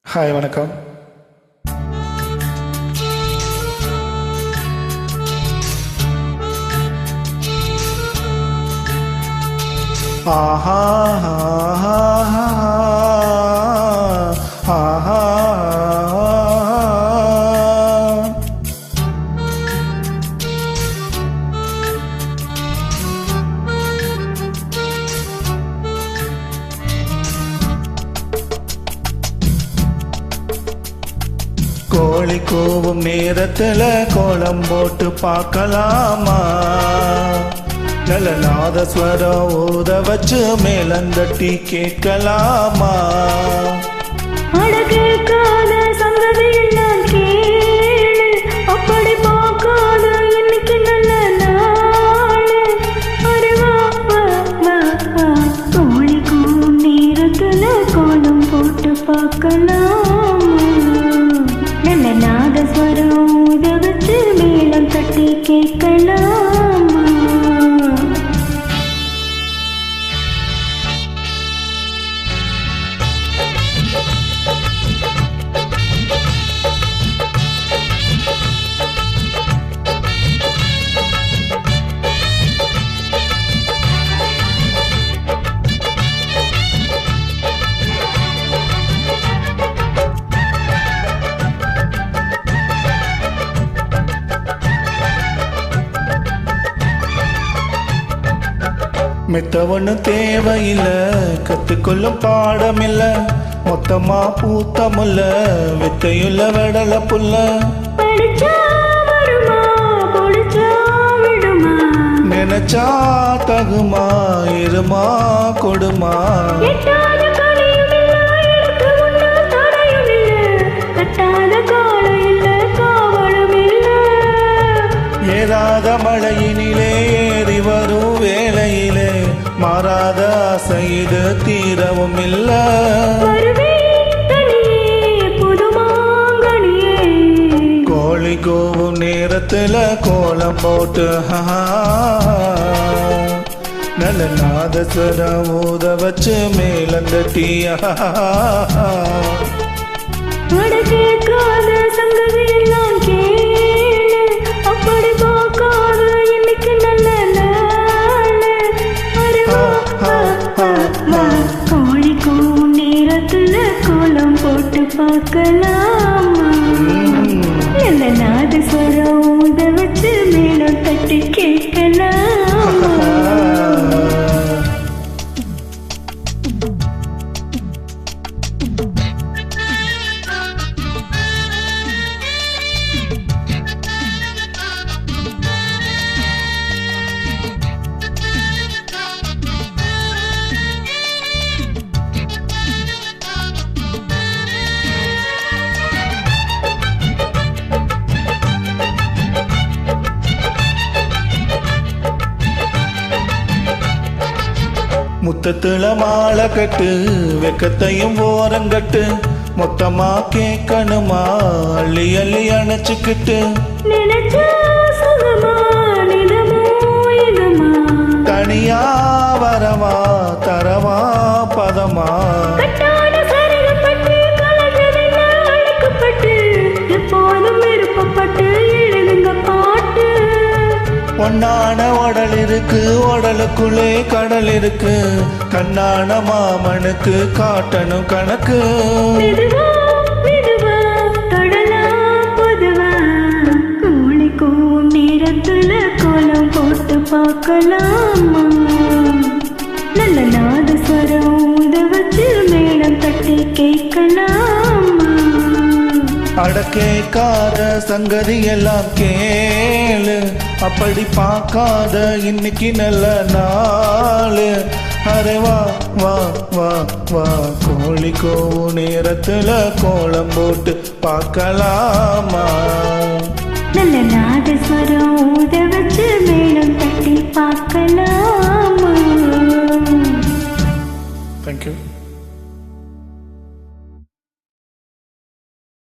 Hi வணக்கம். ஆஹா ஆஹா ஆஹா கோழி கூவும் நேரத்துல கோலம் போட்டு பார்க்கலாமா? நல்ல நாதஸ்வரம் ஊத வச்சு மேலந்தட்டி கேட்கலாமா? அழகேக்காத சங்கதி எல்லாம் கேளு, அப்படி பார்க்காத இன்னைக்கு நல்ல நாளு. அறிவா கோழி கூவும் நேரத்துல கோலம் போட்டு பார்க்கலாமா? நல்ல நாதஸ்வரம் ஊத வச்சு மேளம் தட்டி கேட்கலாமா? மெத்த ஒண்ணு தேவையில்ல, கத்துக்கொள்ளும் பாடமில்ல, மொத்தமா பூத்தமுல்ல, வித்தையுள்ள வெடல புல்ல. படிச்சா வருமா, பொடிச்சா விடுமா, நினைச்சா தகுமா, இருமா கொடுமா. எட்டாத கனியும் இல்ல, எனக்கு முன்னால் தடையும் இல்ல, கட்டாத காலம் இல்ல, காவலும் இல்ல. ஏறாத மழையினிலே ஏறி வரும் வேளையிலே மாறாத ஆசை இது தீரவும் இல்ல. கோழி கோவும் நேரத்துல கோலம் போட்டு நல்ல நாதஸ்வரம் ஊத வச்சு மேலந்தட்டி கேட்காத சங்கதி எல்லாம் கேளு, அப்படி பார்க்காத இன்னைக்கு நல்ல நாளு. கோழி கூவும் நேரத்துல கோலம் போட்டு பார்க்கலாமா? நல்ல நாதஸ்வரம் ஊத வச்சு மேளம் தட்டி கேட்கலாமா? முத்தத்துல மாலை கட்டு, வெக்கத்தையும் ஓரங்கட்டு, மொத்தமா கேட்கணுமா அள்ளி அள்ளி அணைச்சுக்கிட்டு. நினைச்சா சுகமா, நிலமோ இதமா, தனியா வரவா தரவா பதமா. கட்டான சரிகப்பட்டு கலந்ததெல்லாம் அழுக்கப்பட்டு, எப்போதும் விருப்பப்பட்டு எழுதுங்க பாட்டு. பொன்னான உடல் இருக்கு, உடலுக்குள்ளே கடல் இருக்கு, கண்ணான மாமனுக்கு காட்டணும் கணக்கு. மெதுவா மெதுவா தொடலாம் பொதுவா, கோழி கூவும் நேரத்துல கோலம் போட்டு பார்க்கலாமா? நல்ல நாதஸ்வரம் ஊத வச்சு மேளம் தட்டி கேட்கலாமா? அடக்கேக்காத சங்கதி எல்லாம் கேளு, அப்படி பார்க்காத இன்னைக்கு நல்ல நாளு. அரே வா வா வா வா, கோழி கோவு நேரத்துல கோலம் போட்டு பார்க்கலாமா? நல்ல நாதஸ்வரம் ஊத வச்சு மேளம் தட்டி பார்க்கலாமா? தேங்க்யூ.